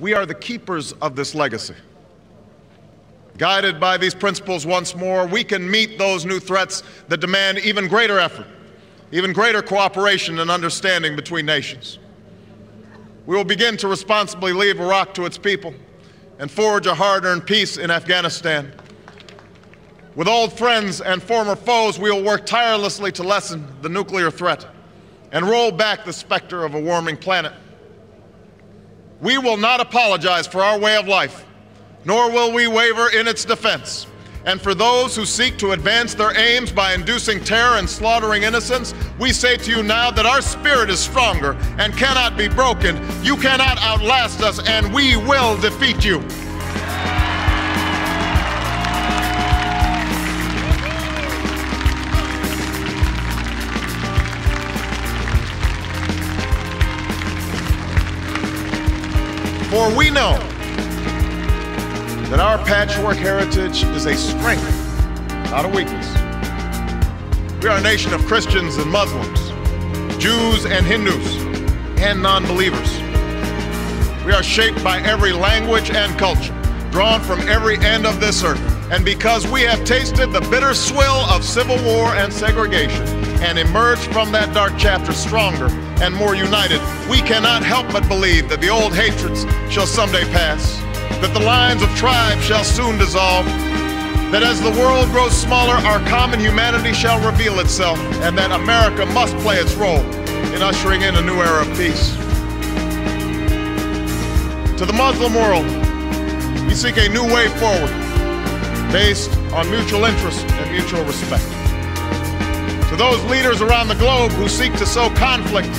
We are the keepers of this legacy. Guided by these principles once more, we can meet those new threats that demand even greater effort, even greater cooperation and understanding between nations. We will begin to responsibly leave Iraq to its people and forge a hard-earned peace in Afghanistan. With old friends and former foes, we will work tirelessly to lessen the nuclear threat and roll back the specter of a warming planet. We will not apologize for our way of life, nor will we waver in its defense. And for those who seek to advance their aims by inducing terror and slaughtering innocents, we say to you now that our spirit is stronger and cannot be broken. You cannot outlast us, and we will defeat you. For we know that our patchwork heritage is a strength, not a weakness. We are a nation of Christians and Muslims, Jews and Hindus, and non-believers. We are shaped by every language and culture, drawn from every end of this earth. And because we have tasted the bitter swill of civil war and segregation and emerged from that dark chapter stronger and more united, we cannot help but believe that the old hatreds shall someday pass, that the lines of tribes shall soon dissolve, that as the world grows smaller, our common humanity shall reveal itself, and that America must play its role in ushering in a new era of peace. To the Muslim world, we seek a new way forward based on mutual interest and mutual respect. To those leaders around the globe who seek to sow conflict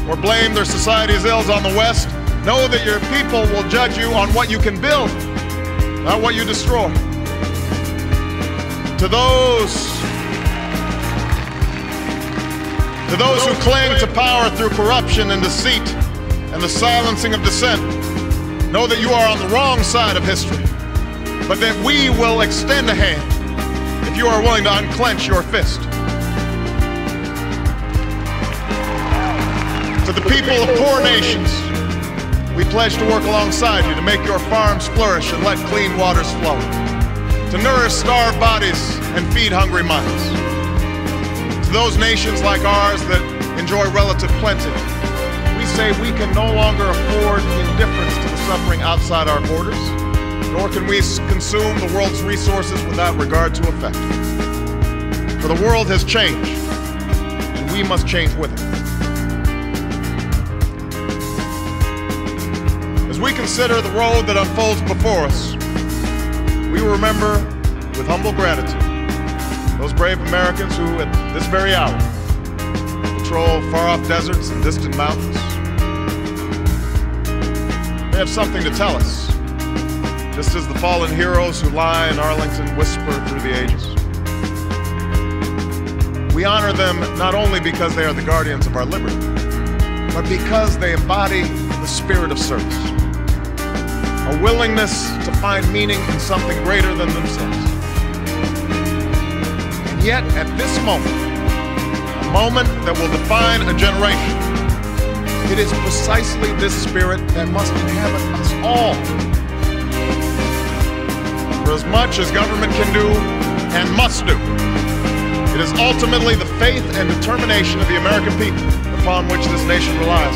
or blame their society's ills on the West, know that your people will judge you on what you can build, not what you destroy. To those who cling to power through corruption and deceit and the silencing of dissent, know that you are on the wrong side of history, but that we will extend a hand if you are willing to unclench your fist. To the people of poor nations, we pledge to work alongside you to make your farms flourish and let clean waters flow, to nourish starved bodies and feed hungry minds. To those nations like ours that enjoy relative plenty, we say we can no longer afford indifference to the suffering outside our borders, nor can we consume the world's resources without regard to effect. For the world has changed, and we must change with it. As we consider the road that unfolds before us, we will remember with humble gratitude those brave Americans who, at this very hour, patrol far-off deserts and distant mountains. They have something to tell us, just as the fallen heroes who lie in Arlington whisper through the ages. We honor them not only because they are the guardians of our liberty, but because they embody the spirit of service, a willingness to find meaning in something greater than themselves. And yet, at this moment, a moment that will define a generation, it is precisely this spirit that must inhabit us all. For as much as government can do and must do, it is ultimately the faith and determination of the American people upon which this nation relies.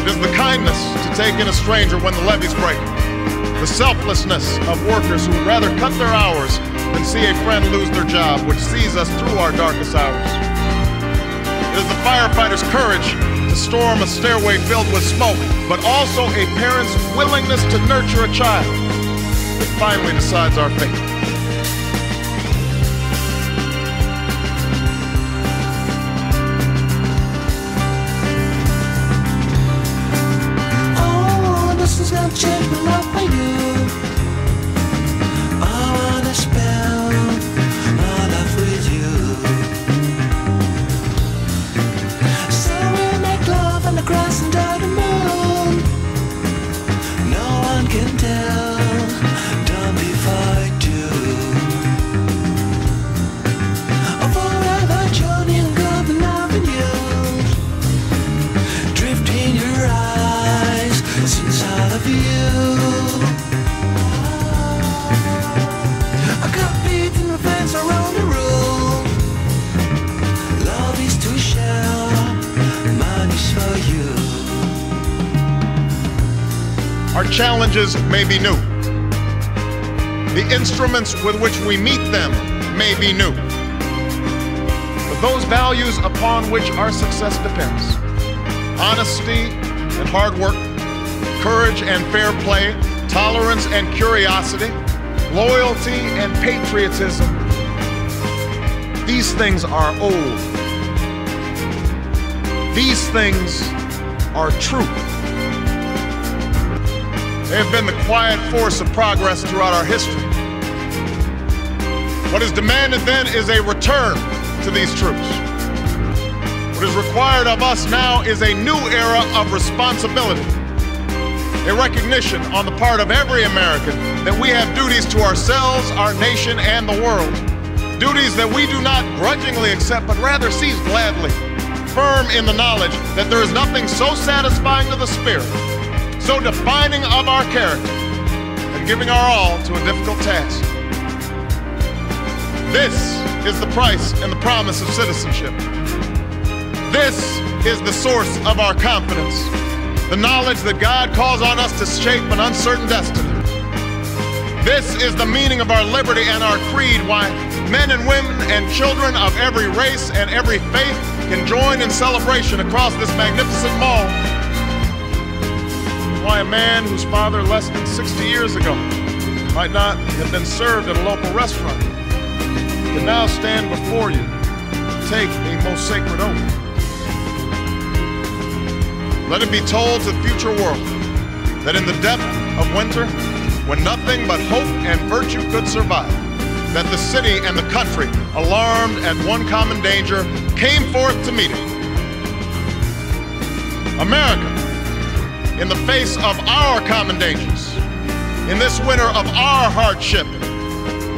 It is the kindness to take in a stranger when the levees break, the selflessness of workers who would rather cut their hours than see a friend lose their job, which sees us through our darkest hours. It is the firefighter's courage to storm a stairway filled with smoke, but also a parent's willingness to nurture a child that finally decides our fate. Gonna change my life for you. I wanna spend my life with you. So we make love on the grass under the moon. No one can tell, don't be fight you. of you. I got beat in the fence around the room. Love is to share, money's for you. Our challenges may be new. The instruments with which we meet them may be new. But those values upon which our success depends, honesty and hard work, courage and fair play, tolerance and curiosity, loyalty and patriotism, these things are old. These things are true. They have been the quiet force of progress throughout our history. What is demanded then is a return to these truths. What is required of us now is a new era of responsibility, a recognition on the part of every American that we have duties to ourselves, our nation, and the world. Duties that we do not grudgingly accept, but rather seize gladly, firm in the knowledge that there is nothing so satisfying to the spirit, so defining of our character, and giving our all to a difficult task. This is the price and the promise of citizenship. This is the source of our confidence, the knowledge that God calls on us to shape an uncertain destiny. This is the meaning of our liberty and our creed, why men and women and children of every race and every faith can join in celebration across this magnificent mall. Why a man whose father less than 60 years ago might not have been served at a local restaurant can now stand before you and take a most sacred oath. Let it be told to the future world that in the depth of winter, when nothing but hope and virtue could survive, that the city and the country, alarmed at one common danger, came forth to meet it. America, in the face of our common dangers, in this winter of our hardship,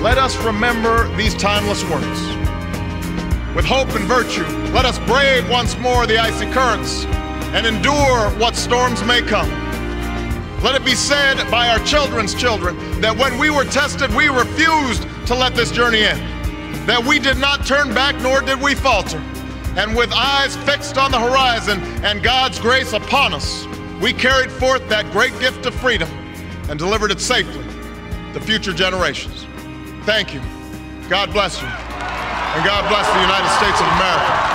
let us remember these timeless words. With hope and virtue, let us brave once more the icy currents and endure what storms may come. Let it be said by our children's children that when we were tested, we refused to let this journey end, that we did not turn back nor did we falter. And with eyes fixed on the horizon and God's grace upon us, we carried forth that great gift of freedom and delivered it safely to future generations. Thank you. God bless you. And God bless the United States of America.